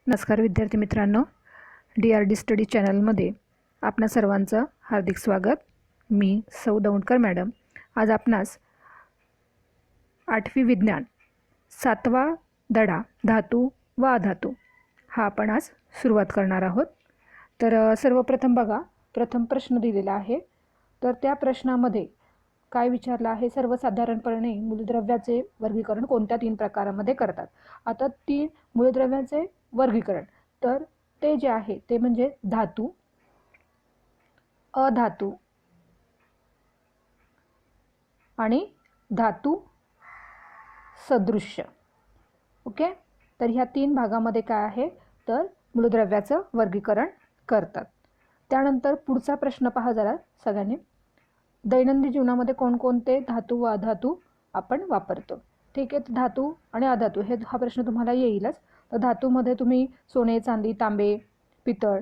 नमस्कार विद्यार्थी मित्रांनो, DRD स्टडी चॅनलमध्ये आपणा सर्वांचं हार्दिक स्वागत। मी सौ दौंडकर मॅडम आज आपणास 8वी विज्ञान 7वा धडा धातू व अधातू हा आपण आज सुरुवात करणार आहोत। तर सर्वप्रथम बघा, प्रथम प्रश्न दिलेला आहे। तर त्या प्रश्नामध्ये काय विचारलं आहे, सर्वसाधारणपणे मूलद्रव्याचे वर्गीकरण कोणत्या 3 प्रकारामध्ये करतात। आता 3 मूलद्रव्याचे वर्गीकरण, तर ते जे आहे ते म्हणजे धातू, अधातू आणि धातू सदृश्य। ओके, तर ह्या 3 भागामध्ये काय आहे तर मूलद्रव्याचं वर्गीकरण करतात। त्यानंतर पुढचा प्रश्न पहा जरा सगळ्यांनी, दैनंदिन जीवनामध्ये कोणकोणते धातू व अधातू आपण वापरतो। ठीक आहे, तर धातू आणि अधातू हा प्रश्न तुम्हाला येईलच। तर धातूमध्ये तुम्ही सोने, चांदी, तांबे, पितळ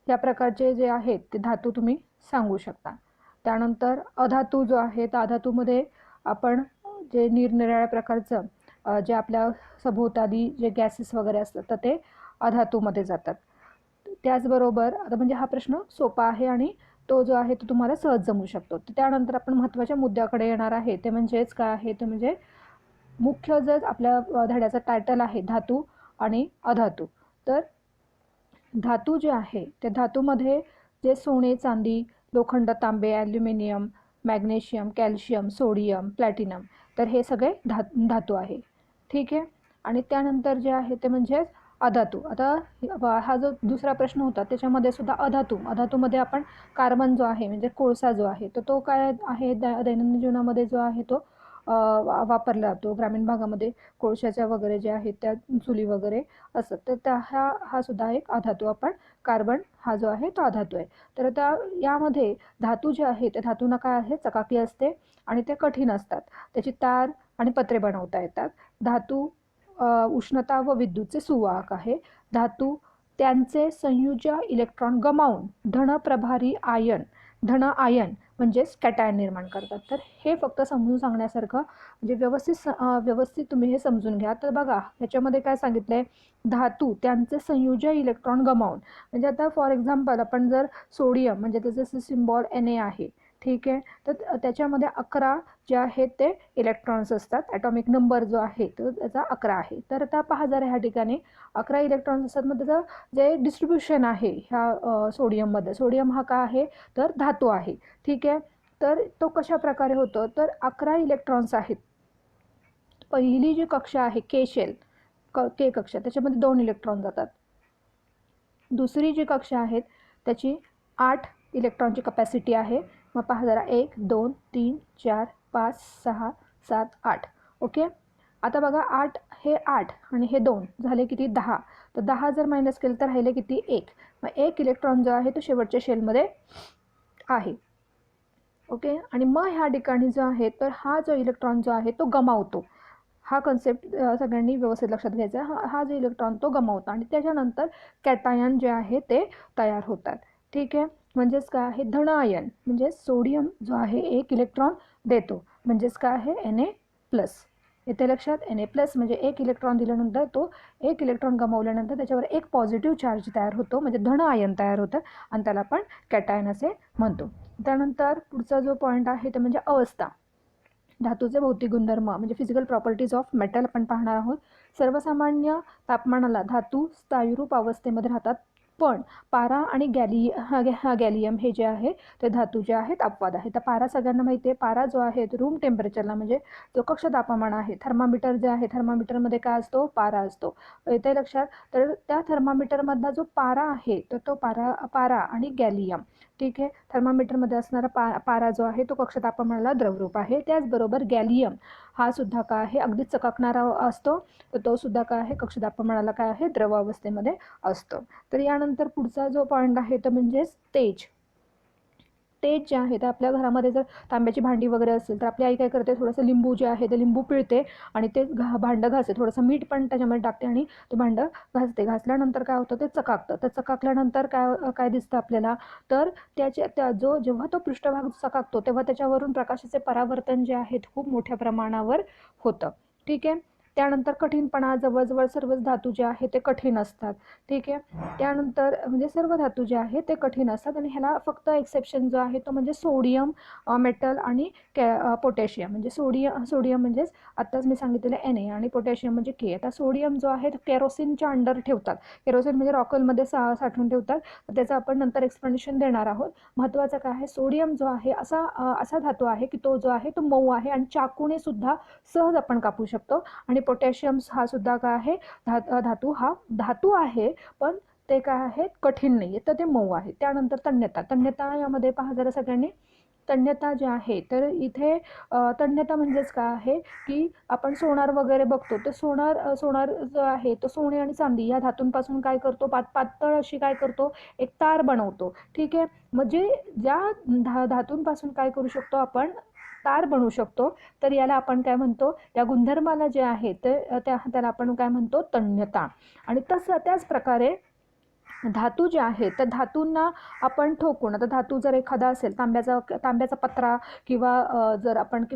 या प्रकारचे जे आहेत ते धातू तुम्ही सांगू शकता। त्यानंतर अधातू जो आहे तर अधातूमध्ये आपण जे निरनिराळ्या प्रकारचं जे आपल्या सभोवताली जे गॅसेस वगैरे असतात तर ते अधातूमध्ये जातात। त्याचबरोबर आता म्हणजे हा प्रश्न सोपा आहे आणि तो जो आहे तो तुम्हाला सहज जमू शकतो। त्यानंतर आपण महत्त्वाच्या मुद्द्याकडे येणार आहे, ते म्हणजेच काय आहे तर म्हणजे मुख्य जर आपल्या धड्याचा टायटल आहे धातू आणि अधातू। तर धातू जे आहे त्या धातूमध्ये जे सोने, चांदी, लोखंड, तांबे, aluminium, magnesium, calcium, sodium, platinum, तर हे सगळे धातू आहे। ठीक आहे, आणि त्यानंतर जे आहे ते म्हणजे अधातू। आता हा जो दुसरा प्रश्न होता त्याच्यामध्ये सुद्धा अधातूमध्ये आपण कार्बन जो आहे म्हणजे कोळसा जो आहे तो काय आहे दैनंदिन जीवनामध्ये जो आहे तो वापरला जातो। ग्रामीण भागामध्ये कोळशाच्या वगैरे जे आहेत त्या चुली वगैरे असतात, तर हा सुद्धा एक अधातू। आपण कार्बन हा जो आहे तो अधातू आहे। तर आता यामध्ये धातू जे आहे त्या धातूंना काय आहे चकाकी असते आणि ते कठीण असतात, त्याची तार आणि पत्रे बनवता येतात। धातू उष्णता व विद्युतचे सुवाहक आहे। धातू त्यांचे संयुज इलेक्ट्रॉन गमावून धन आयन म्हणजेच कॅटायन निर्माण करतात। तर हे फक्त समजून सांगण्यासारखं म्हणजे व्यवस्थित तुम्ही हे समजून घ्या। तर बघा ह्याच्यामध्ये काय सांगितलंय, धातू त्यांचे संयुज इलेक्ट्रॉन गमावून, म्हणजे आता फॉर एक्झाम्पल आपण जर सोडियम म्हणजे त्याचं सिम्बॉल Na आहे, ठीक आहे, तर त्याच्यामध्ये 11 जे आहेत ते इलेक्ट्रॉन्स असतात। ॲटॉमिक नंबर जो आहे तो त्याचा 11 आहे। तर आता पहा जरा ह्या ठिकाणी 11 इलेक्ट्रॉन्स असतात, मग त्याचं जे डिस्ट्रीब्युशन आहे ह्या सोडियममध्ये, सोडियम हा का आहे तर धातू आहे। ठीक आहे, तर तो कशा प्रकारे होतो तर 11 इलेक्ट्रॉन्स आहेत। पहिली जी कक्षा आहे के कक्षा त्याच्यामध्ये 2 इलेक्ट्रॉन जातात। दुसरी जी कक्षा आहेत त्याची 8 इलेक्ट्रॉनची कपॅसिटी आहे। मग पहा जरा 1 2 3 4 5 6 7 8। ओके, आता बघा 8 हे 8 आणि हे 2 झाले किती 10। तर 10 जर मायनस केलं तर राहिले किती 1। मग 1 इलेक्ट्रॉन जो आहे तो शेवटच्या शेलमध्ये आहे। ओके, आणि मग ह्या ठिकाणी जो आहे तर हा जो इलेक्ट्रॉन जो आहे तो गमावतो। हा कन्सेप्ट सगळ्यांनी व्यवस्थित लक्षात घ्यायचा। हा जो इलेक्ट्रॉन तो गमावतो आणि त्याच्यानंतर कॅटायन जे आहे ते तयार होतात। ठीक आहे, म्हणजेच काय आहे धन आयन म्हणजे सोडियम जो आहे 1 इलेक्ट्रॉन देतो, म्हणजेच काय आहे Na+। येते लक्षात, Na+ म्हणजे 1 इलेक्ट्रॉन दिल्यानंतर तो 1 इलेक्ट्रॉन गमावल्यानंतर त्याच्यावर एक पॉझिटिव्ह चार्ज तयार होतो, म्हणजे धन आयन तयार होतं आणि त्याला आपण कॅटायन असे म्हणतो। त्यानंतर पुढचा जो पॉईंट आहे ते म्हणजे अवस्था। धातूचे भौतिक गुणधर्म म्हणजे फिजिकल प्रॉपर्टीज ऑफ मेटल आपण पाहणार आहोत। सर्वसामान्य तापमानाला धातू स्थायीरूप अवस्थेमध्ये राहतात, पण पारा आणि गॅलियम हे जे आहे ते धातू जे आहेत अपवाद आहे। तर पारा सगळ्यांना माहिती आहे, पारा जो आहे रूम टेम्परेचरला म्हणजे जो कक्ष तापमान आहे, थर्मामीटर जे आहे थर्मामीटरमध्ये काय असतो पारा असतो, येते लक्षात। तर त्या थर्मामीटरमधला जो पारा आहे तर तो पारा आणि गॅलियम, ठीक आहे, थर्मामीटरमध्ये असणारा पारा जो आहे तो कक्ष तापमानाला द्रवरूप आहे। त्याचबरोबर गॅलियम हा सुद्धा काय आहे अगदी चकाकणारा असतो, तर तो सुद्धा काय आहे कक्ष तापमानाला काय आहे द्रव अवस्थेमध्ये असतो। तर यानंतर पुढचा जो पॉईंट आहे तो म्हणजे तेज जे आहे तर आपल्या घरामध्ये जर तांब्याची भांडी वगैरे असेल तर आपली आई काय करते, थोडंसं लिंबू जे आहे ते लिंबू पिळते आणि ते भांडं घासते, थोडंसं मीठ पण त्याच्यामध्ये टाकते आणि ते भांडं घासते। घासल्यानंतर काय होतं ते चकाकतं। तर चकाकल्यानंतर काय दिसतं आपल्याला तर जेव्हा तो पृष्ठभाग चकाकतो तेव्हा त्याच्यावरून प्रकाशाचे परावर्तन जे आहे खूप मोठ्या प्रमाणावर होतं। ठीक आहे, त्यानंतर कठीणपणा, जवळजवळ सर्वच धातू जे आहे ते कठीण असतात. ठीक आहे. त्यानंतर म्हणजे सर्व धातू जे आहे ते कठीण असतात आणि ह्याला फक्त एक्सेप्शन जो आहे तो म्हणजे सोडियम मेटल आणि पोटॅशियम. म्हणजे सोडियम म्हणजेच आत्ताच मी सांगितलेलं Na आणि पोटॅशियम म्हणजे के. आता सोडियम जो आहे तो केरोसिनच्या अंडर ठेवतात. केरोसिन म्हणजे रॉकेलमध्ये साठवून ठेवतात. त्याचं आपण नंतर एक्सप्लेनेशन देणार आहोत. महत्त्वाचं काय आहे, सोडियम जो आहे असा धातू आहे की तो जो आहे तो मऊ आहे आणि चाकूने सुद्धा सहज आपण कापू शकतो. आणि पोटॅशियम हा सुद्धा काय आहे, धातू आहे, पण ते काय आहे, कठीण नाही आहे, तर ते मऊ आहे. त्यानंतर तन्यता यामध्ये पहा जरा सगळ्यांनी. तन्यता जे आहे तर इथे तन्यता म्हणजेच काय आहे की आपण सोनार वगैरे बघतो, तर सोनार जो आहे तो सोने आणि चांदी या धातूंपासून काय करतो, पातळ अशी काय करतो, एक तार बनवतो. ठीक आहे. म्हणजे ज्या धातूंपासून काय करू शकतो आपण, तार बनवू शकतो, तर याला आपण काय म्हणतो, त्या गुणधर्माला जे आहे ते त्याला आपण काय म्हणतो, तन्यता. आणि त्याच प्रकारे धातू जे आहे त्या धातूंना आपण ठोकून, आता धातू जर एखादा असेल तांब्याचा पत्रा किंवा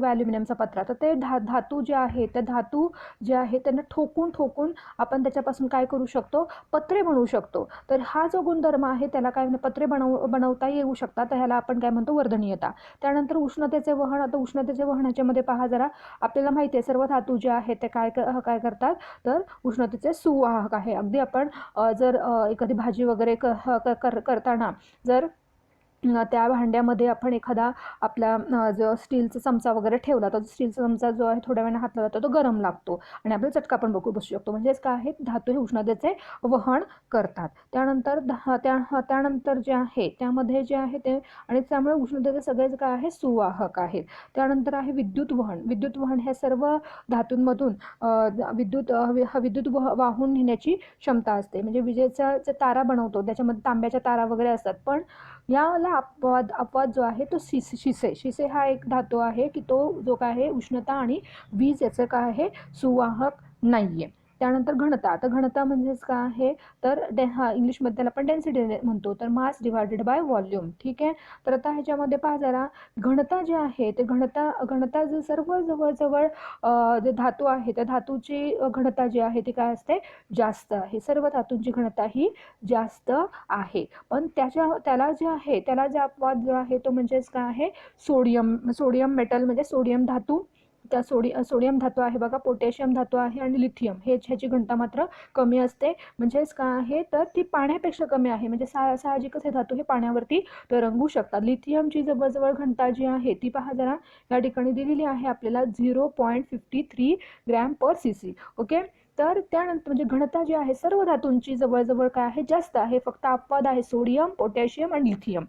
ॲल्युमिनियमचा पत्रा, तर ते धातू जे आहे त्या धातू जे आहे त्यांना ठोकून आपण त्याच्यापासून काय करू शकतो, पत्रे बनवू शकतो. तर हा जो गुणधर्म आहे त्याला काय पत्रे बनवता येऊ शकतात, तर ह्याला आपण काय म्हणतो, वर्धनीयता. त्यानंतर उष्णतेचे वहन. आता उष्णतेचे वहनाच्या मध्ये पहा जरा, आपल्याला माहिती आहे सर्व धातू जे आहेत ते काय करतात, तर उष्णतेचे सुवाहक आहे. अगदी आपण जर एखादी भाजी वगैरे करताना जर त्या भांड्यामध्ये आपण एखादा आपला जो स्टीलचा चमचा वगैरे ठेवला, तर स्टीलचा चमचा जो आहे थोड्या वेळाने हात लावला तर तो गरम लागतो आणि आपल्याला चटका पण बसू शकतो. म्हणजेच काय आहे, धातू हे उष्णतेचे वहन करतात. त्यानंतर जे आहे त्यामध्ये जे आहे ते, आणि त्यामुळे उष्णतेचे सगळेच काय आहे, सुवाहक आहेत. त्यानंतर आहे विद्युत वहन हे सर्व धातूंमधून विद्युत वाहून नेण्याची क्षमता असते. म्हणजे विजेचा तारा बनवतो त्याच्यामध्ये तांब्याच्या तारा वगैरे असतात, पण याला अपवाद जो आहे तो शिसे हा एक धातू आहे की तो जो काय आहे उष्णता आणि वीज याचं काय आहे, सुवाहक नाहीये. त्यानंतर घनता. आता घनता म्हणजेच काय आहे, तर इंग्लिशमध्ये त्याला आपण डेन्सिटी म्हणतो, तर मास डिवायडेड बाय व्हॉल्यूम. ठीक आहे. तर आता ह्याच्यामध्ये पहा जरा, घनता जे आहे ते घनता जे सर्व जवळजवळ जे धातू आहे त्या धातूची घनता जी आहे ती काय असते, जास्त आहे. सर्व धातूंची घनता ही जास्त आहे. पण त्याला जे अपवाद जो आहे तो म्हणजेच काय आहे, सोडियम मेटल म्हणजे सोडियम धातू. त्या सोडियम धातू आहे बघा, पोटॅशियम धातू आहे आणि लिथियम ह्याची घनता मात्र कमी असते. म्हणजेच काय आहे, तर ती पाण्यापेक्षा कमी आहे. म्हणजे साहजिकच हे धातू हे पाण्यावरती तरंगू शकतात. लिथियमची जवळजवळ घनता जी आहे ती पहा जरा, या ठिकाणी दिलेली आहे आपल्याला 0.53 g/cc. ओके. तर त्यानंतर म्हणजे घनता जी आहे सर्व धातूंची जवळजवळ काय आहे, जास्त आहे. फक्त अपवाद आहे सोडियम, पोटॅशियम आणि लिथियम.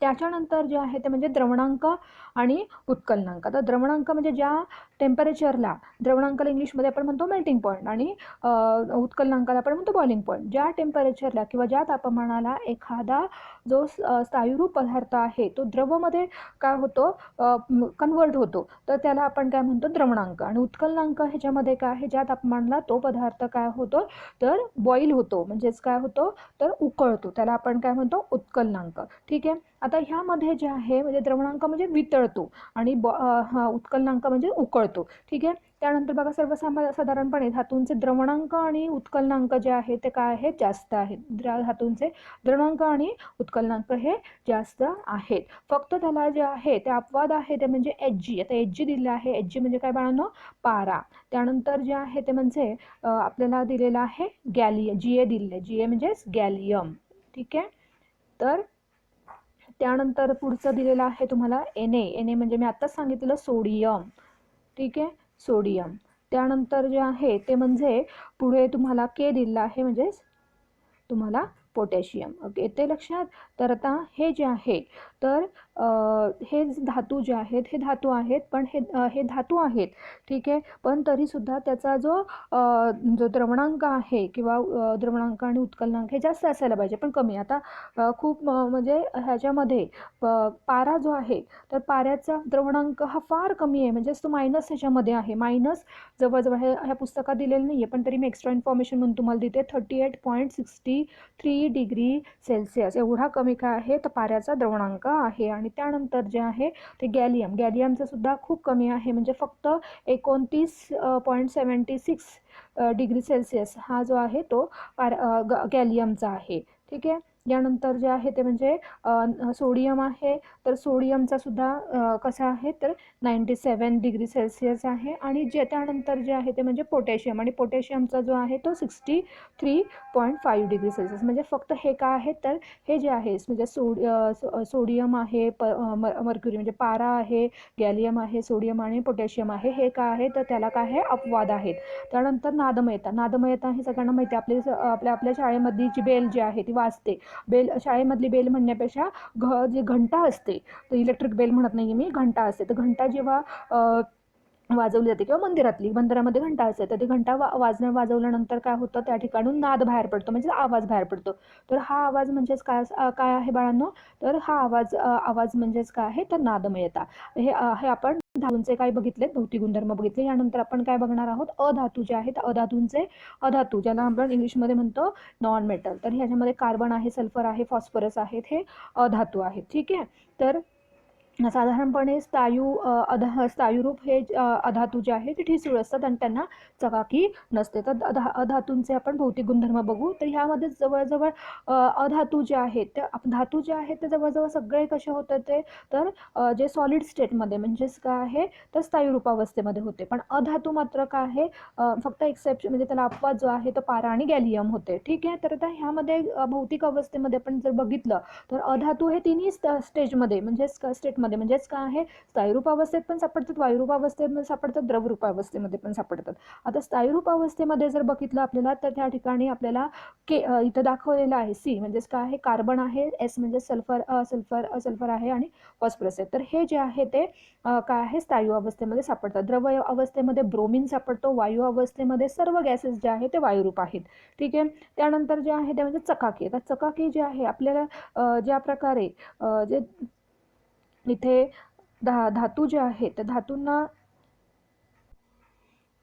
त्याच्यानंतर जे आहे ते म्हणजे द्रवणांक आणि उत्कलनांक. आता द्रवणांक म्हणजे ज्या टेम्परेचरला, द्रवणांकाला इंग्लिशमध्ये आपण म्हणतो मेल्टिंग पॉईंट आणि उत्कलनांकाला आपण म्हणतो बॉइलिंग पॉईंट. ज्या टेम्परेचरला किंवा ज्या तापमानाला एखादा जो स्थायूरूप पदार्थ आहे तो द्रवमध्ये काय होतो, कन्वर्ट होतो, तर त्याला आपण काय म्हणतो, द्रवणांक. आणि उत्कलनांक ह्याच्यामध्ये काय आहे, ज्या तापमानाला तो पदार्थ काय होतो, तर बॉईल होतो, म्हणजेच काय होतो, तर उकळतो, त्याला आपण काय म्हणतो, उत्कलनांक. ठीक आहे. आता ह्यामध्ये जे आहे म्हणजे द्रवणांक म्हणजे वितळतो आणि उत्कलनांक म्हणजे उकळतो. ठीक आहे. त्यानंतर बघा, साधारणपणे धातूंचे द्रवणांक आणि उत्कलनांक जे आहे ते काय आहे, जास्त आहेत. धातूंचे द्रवणांक आणि उत्कलनांक हे जास्त आहेत. फक्त त्याला जे आहे ते अपवाद आहे ते म्हणजे Hg. आता Hg दिलेलं आहे. Hg म्हणजे काय बाळांनो, पारा. त्यानंतर जे आहे ते म्हणजे आपल्याला दिलेलं आहे गॅलियम. Ga दिलेलं आहे. Ga म्हणजेच गॅलियम. ठीक आहे. तर त्यानंतर पुढचं दिलेलं आहे तुम्हाला Na म्हणजे मी आत्ताच सांगितलेलं सोडियम. ठीक आहे, सोडियम. त्यानंतर जे आहे ते म्हणजे पुढे तुम्हाला K दिलेलं आहे, म्हणजेच तुम्हाला पोटॅशियम. ओके, येते लक्षात. तर आता हे जे आहे तर हे धातू जे आहेत हे धातू आहेत, पण हे धातू आहेत. ठीक आहे. पण तरीसुद्धा त्याचा जो द्रवणांक आहे किंवा द्रवणांक आणि उत्कलनांक हे जास्त असायला पाहिजे, पण कमी. आता खूप म्हणजे ह्याच्यामध्ये पारा जो आहे तर पाऱ्याचा द्रवणांक हा फार कमी आहे, म्हणजेच तो मायनस ह्याच्यामध्ये आहे. मायनस जवळजवळ ह्या पुस्तकात दिलेलं नाही आहे, पण तरी मी एक्स्ट्रा इन्फॉर्मेशन म्हणून तुम्हाला देते. 38.63 डिग्री सेल्सिअस एवढा कमी काय आहे तर पाऱ्याचा द्रवणांक आहे. आणि आणि त्यानंतर जे आहे ते गॅलियमचं सुद्धा खूप कमी आहे, म्हणजे फक्त 29.76 डिग्री सेल्सिअस हा जो आहे तो गॅलियमचा आहे. ठीक आहे. यानंतर जे आहे ते म्हणजे सोडियम आहे, तर सोडियमचा सुद्धा कसा आहे तर 97 डिग्री सेल्सिअस आहे. आणि त्यानंतर जे आहे ते म्हणजे पोटॅशियम, आणि पोटॅशियमचा जो आहे तो 63.5 डिग्री सेल्सिअस. म्हणजे फक्त हे काय आहे तर हे जे आहे म्हणजे सोडियम आहे, मर्क्युरी म्हणजे पारा आहे, गॅलियम आहे, सोडियम आणि पोटॅशियम आहे, हे काय आहे तर त्याला काय आहे अपवाद आहेत. त्यानंतर नादमयता हे सगळ्यांना माहिती आहे. आपल्या शाळेमधली जी बेल जी आहे ती वाजते. शाळेमधली बेल म्हणण्यापेक्षा जी घंटा असते, तर इलेक्ट्रिक बेल म्हणत नाही मी, घंटा असते. तर घंटा जेव्हा वाजवली जाते किंवा मंदिरामध्ये घंटा असते, तर ती घंटा वाजवल्यानंतर काय होतं त्या ठिकाणून नाद बाहेर पडतो, म्हणजे आवाज बाहेर पडतो. तर हा आवाज म्हणजेच काय आहे बाळांनो, तर हा आवाज म्हणजेच काय आहे तर नादमयता. हे आपण धातूंचे काय बघितलेत, भौतिक गुणधर्म बघितले. यानंतर आपण काय बघणार आहोत, अधातू जे आहेत, अधातू ज्याला आपण इंग्लिशमध्ये म्हणतो नॉन मेटल. तर ह्याच्यामध्ये कार्बन आहे, सल्फर आहे, फॉस्फरस आहेत, हे अधातू आहेत. ठीक आहे. तर साधारणपणे स्थायूरूप हे अधातू जे आहे ते ठिसूळ असतात आणि त्यांना चकाकी नसते. तर अधातूंचे आपण भौतिक गुणधर्म बघू. तर ह्यामध्ये जवळजवळ अधातू जे आहेत ते धातू जे आहेत ते जवळजवळ सगळे कसे होतात ते तर जे सॉलिड स्टेटमध्ये म्हणजेच काय आहे तर स्थायूरूपावस्थेमध्ये होते. पण अधातू मात्र काय आहे फक्त एक्सेप्शन म्हणजे त्याला अपवाद जो आहे तो पारा आणि गॅलियम होते. ठीक आहे. तर आता ह्यामध्ये भौतिक अवस्थेमध्ये आपण जर बघितलं तर अधातू हे तिन्ही स्टेटमध्ये म्हणजेच काय आहे स्थायूरूप अवस्थेत पण सापडतात, वायुरूप अवस्थेमध्ये सापडतात, द्रवरूप अवस्थेमध्ये पण सापडतात. आता स्थायूरूप अवस्थेमध्ये जर बघितलं आपल्याला तर त्या ठिकाणी आपल्याला इथं दाखवलेलं आहे सी म्हणजेच काय आहे कार्बन आहे, एस म्हणजे सल्फर आहे आणि फॉस्फरस आहे. तर हे जे आहे ते काय आहे स्थायू अवस्थेमध्ये सापडतात. द्रव अवस्थेमध्ये ब्रोमीन सापडतो, वायू अवस्थेमध्ये सर्व गॅसेस जे आहे ते वायुरूप आहेत. ठीक आहे. त्यानंतर जे आहे ते म्हणजे चकाकी. तर चकाकी जे आहे आपल्याला ज्या प्रकारे जे इथे धातू जे आहे त्या धातूंना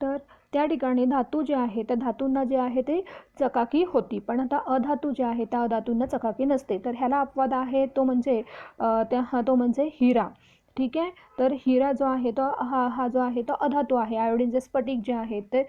तर त्या ठिकाणी धातू जे आहे त्या धातूंना जे आहे ते चकाकी होती, पण आता अधातू जे आहे त्या अधातूंना चकाकी नसते. तर ह्याला अपवाद आहे तो म्हणजे हिरा. ठीक आहे. तर हिरा जो आहे तो हा जो आहे तो अधातू आहे. आयोडीनचे स्फटिक जे आहेत ते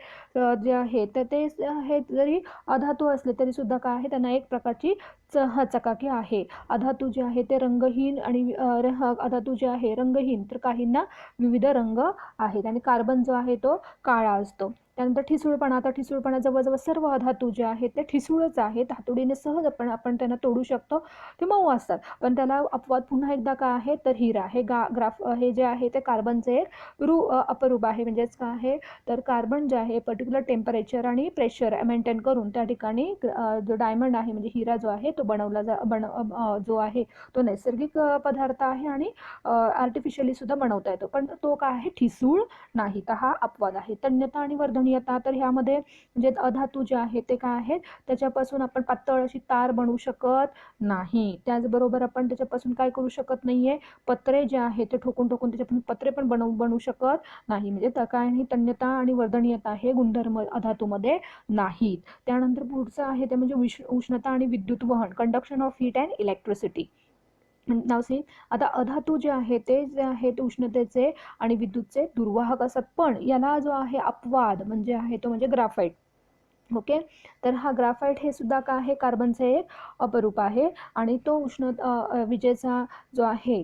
जे आहे तर ते हे जरी अधातू असले तरी सुद्धा काय आहे त्यांना एक प्रकारची चकाकी आहे. अधातू जे आहे ते रंगहीन आणि अधातू जे आहे रंगहीन, तर काहींना विविध रंग आहेत. आणि कार्बन जो आहे तो काळा असतो. त्यानंतर ठिसूळपणा जवळजवळ सर्व अधातू जे आहेत ते ठिसूळच आहेत. हातोडीने सहज आपण त्यांना तोडू शकतो, ते मऊ असतात. पण त्याला अपवाद पुन्हा एकदा काय आहे तर हिरा हे जे आहे ते कार्बनचे एक अपरूप आहे. म्हणजेच काय आहे तर कार्बन जे आहे पर्टिक्युलर टेम्परेचर आणि प्रेशर मेंटेन करून त्या ठिकाणी जो डायमंड आहे म्हणजे हिरा जो आहे तो जो आहे तो नैसर्गिक पदार्थ आहे आणि आर्टिफिशियली सुद्धा बनवता येतो, पण तो काय आहे ठिसूळ नाही. तर हा अपवाद आहे. तन्यता आणि वर्धनीयता, तर ह्यामध्ये म्हणजे अधातू जे आहे ते काय आहेत त्याच्यापासून आपण पातळ अशी तार बनवू शकत नाही. त्याचबरोबर आपण त्याच्यापासून काय करू शकत नाहीये, पत्रे जे आहे ते ठोकून त्याच्यापासून पत्रे पण बनवू शकत नाही. म्हणजे काय नाही तन्यता आणि वर्धनीयता हे गुणधर्म अधातूमध्ये नाहीत. त्यानंतर पुढचं आहे ते म्हणजे उष्णता आणि विद्युत वहन, conduction of heat and electricity. नाव सी. आता अधातू जे आहे ते उष्णतेचे आणि विद्युतचे दुर्वाहक असतात, पण याला जो आहे अपवाद म्हणजे आहे तो म्हणजे ग्राफाईट. ओके. तर हा ग्राफाईट हे सुद्धा काय आहे कार्बनचे एक अपरूप आहे आणि तो विजेचा जो आहे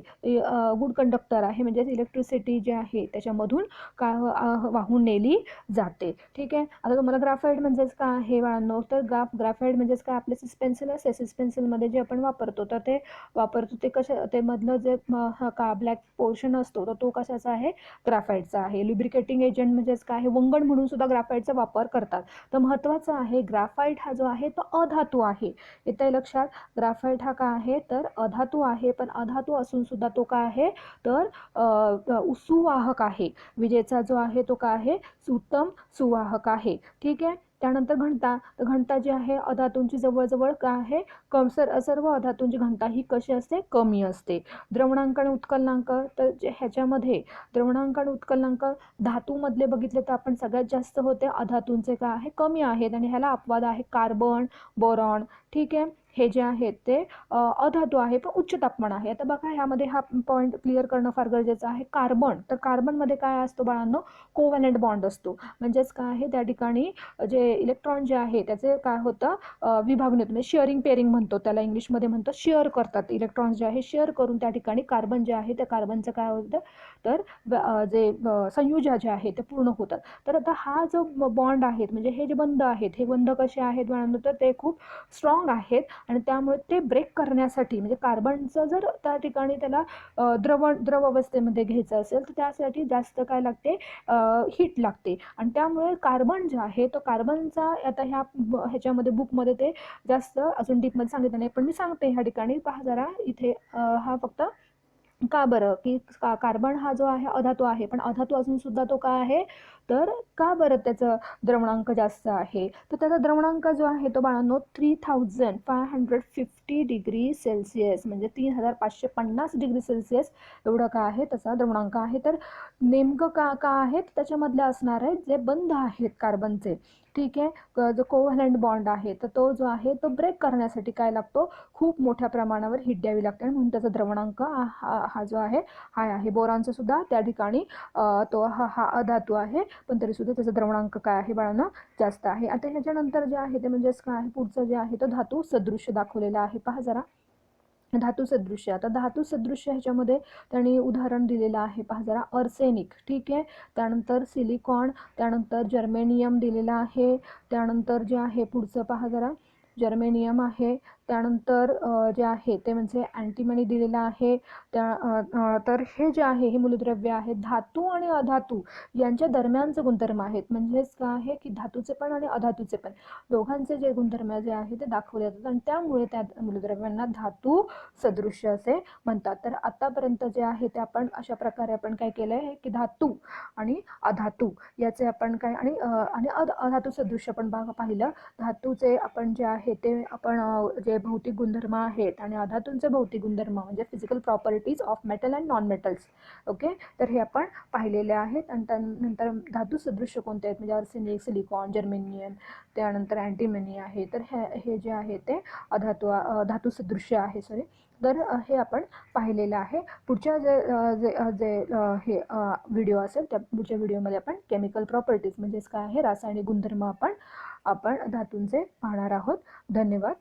गुड कंडक्टर आहे. म्हणजेच इलेक्ट्रिसिटी जी आहे त्याच्यामधून वाहून नेली जाते. ठीक आहे. आता तुम्हाला ग्राफाईट म्हणजेच काय आहे बाळांनो, तर ग्राफाईट म्हणजेच काय आपले सिस पेन्सिल असते, सिस पेन्सिलमध्ये जे आपण वापरतो तर ते मधलं जे ब्लॅक पोर्शन असतो तर तो कशाचा आहे ग्राफाईटचा आहे. लुब्रिकेटिंग एजंट म्हणजेच काय आहे वंगण म्हणून सुद्धा ग्राफाईटचा वापर करतात. तर महत्त्वाचं आहे ग्राफाईट हा जो आहे तो अधातू आहे. येते लक्षात. ग्राफाईट हा काय आहे तर अधातू आहे, पण अधातू असून सुद्धा तो काय आहे तर सुवाहक आहे. विजेचा जो आहे तो काय आहे उत्तम सुवाहक आहे. ठीक आहे. त्यानंतर घनता जी आहे अधातूंची जवळजवळ काय आहे सर्व अधातूंची घनता ही कशी असते कमी असते. द्रवणांक आणि उत्कलनांक, तर ह्याच्यामध्ये द्रवणांक आणि उत्कलनांक धातूमधले बघितले तर आपण सगळ्यात जास्त होते, अधातूंचे काय आहे कमी आहेत आणि ह्याला अपवाद आहे कार्बन, बोरॉन, ठीक आहे. हे जे आहेत ते अधातू आहे पण उच्च तापमान आहे. आता बघा ह्यामध्ये हा पॉईंट क्लिअर करणं फार गरजेचं आहे. कार्बन, तर कार्बनमध्ये काय असतो बाळांनो, कोव्हॅलेंट बॉन्ड असतो. म्हणजेच काय आहे, त्या ठिकाणी जे इलेक्ट्रॉन जे आहे त्याचे काय होतं, विभागणी होते, म्हणजे शेअरिंग पेअरिंग म्हणतो त्याला, इंग्लिशमध्ये म्हणतो शेअर करतात. इलेक्ट्रॉन्स जे आहे शेअर करून त्या ठिकाणी कार्बन जे आहे त्या कार्बनचं काय होतं, तर जे संयुजा जे आहे ते पूर्ण होतात. तर आता हा जो बॉन्ड आहेत, म्हणजे हे जे बंध आहेत, हे बंध कसे आहेत बाळांनो, तर ते खूप स्ट्रॉंग आहेत आणि त्यामुळे ते ब्रेक करण्यासाठी, म्हणजे कार्बनचं जर त्या ठिकाणी त्याला द्रव अवस्थेमध्ये घ्यायचं असेल तर त्यासाठी जास्त काय लागते, हीट लागते. आणि त्यामुळे कार्बन जे आहे तो कार्बनचा, आता ह्याच्यामध्ये बुकमध्ये ते जास्त अजून डीपमध्ये सांगितलं नाही, पण मी सांगते ह्या ठिकाणी पहा जरा इथे, हा फक्त का बरं, की कार्बन हा जो आहे अधातू आहे, पण अधातू असून सुद्धा तो काय आहे, तर का बरं त्याचं द्रवणांक जास्त आहे, तर त्याचा द्रवणांक जो आहे तो बाळांनो 3550 डिग्री सेल्सिअस, म्हणजे 3550 डिग्री सेल्सिअस एवढं काय आहे त्याचा द्रवणांक आहे. तर नेमकं का आहे, त्याच्यामधले असणार आहे जे बंध आहेत कार्बनचे, ठीक आहे, जो कोव्हॅलेंट बॉन्ड आहे तर तो जो आहे तो ब्रेक करण्यासाठी काय लागतो, खूप मोठ्या प्रमाणावर हीट द्यावी लागते आणि म्हणून त्याचा द्रवणांक हा जो आहे हाय आहे. बोरॉनचा सुद्धा त्या ठिकाणी तो हा अधातू आहे पण तरी सुद्धा त्याचा द्रवणांक काय आहे बाळांनो, जास्त आहे. आता ह्याच्यानंतर जे आहे ते म्हणजेच काय आहे, पुढचं जे आहे तो धातू सदृश्य दाखवलेला आहे. पहा जरा धातू सदृश्य. आता धातू सदृश्य ह्याच्यामध्ये त्यांनी उदाहरण दिलेलं आहे, पहा जरा, अर्सेनिक, ठीक आहे, त्यानंतर सिलिकॉन, त्यानंतर जर्मेनियम दिलेला आहे, त्यानंतर जे आहे पुढचं पहा जरा, जर्मेनियम आहे, त्यानंतर जे आहे ते म्हणजे अँटीमनी दिलेलं आहे. तर हे जे आहे हे मूलद्रव्य आहे. धातू आणि अधातू यांच्या दरम्यानचे गुणधर्म आहेत, म्हणजेच काय आहे की धातूचे पण आणि अधातूचे पण दोघांचे जे गुणधर्म जे आहे ते दाखवले जातात आणि त्यामुळे त्या मूलद्रव्यांना धातू सदृश्य असे म्हणतात. तर आतापर्यंत जे आहे ते आपण अशा प्रकारे आपण काय केलं आहे की धातू आणि अधातू याचे आपण काय आणि अधातू सदृश्य पण पाहिलं. धातूचे आपण जे आहे ते आपण जे भौतिक गुणधर्म आहेत आणि अधातूंचे भौतिक गुणधर्म म्हणजे physical properties of metal and non metals, okay, तर हे आपण पाहिलेले आहेत. आणि त्यानंतर धातू सदृश्य कोणते आहेत, म्हणजे अर्सेनिक, सिलिकॉन, जर्मेनियम, त्यानंतर अँटीमनी आहे. तर हे जे आहे ते धातू सदृश्य आहे, सॉरी. तर हे आपण पाहिलेलं आहे. पुढच्या जे हे व्हिडिओ असेल त्या पुढच्या व्हिडिओमध्ये आपण केमिकल प्रॉपर्टीज म्हणजेच काय आहे रासायनिक गुणधर्म आपण धातूंचे पाहणार आहोत. धन्यवाद.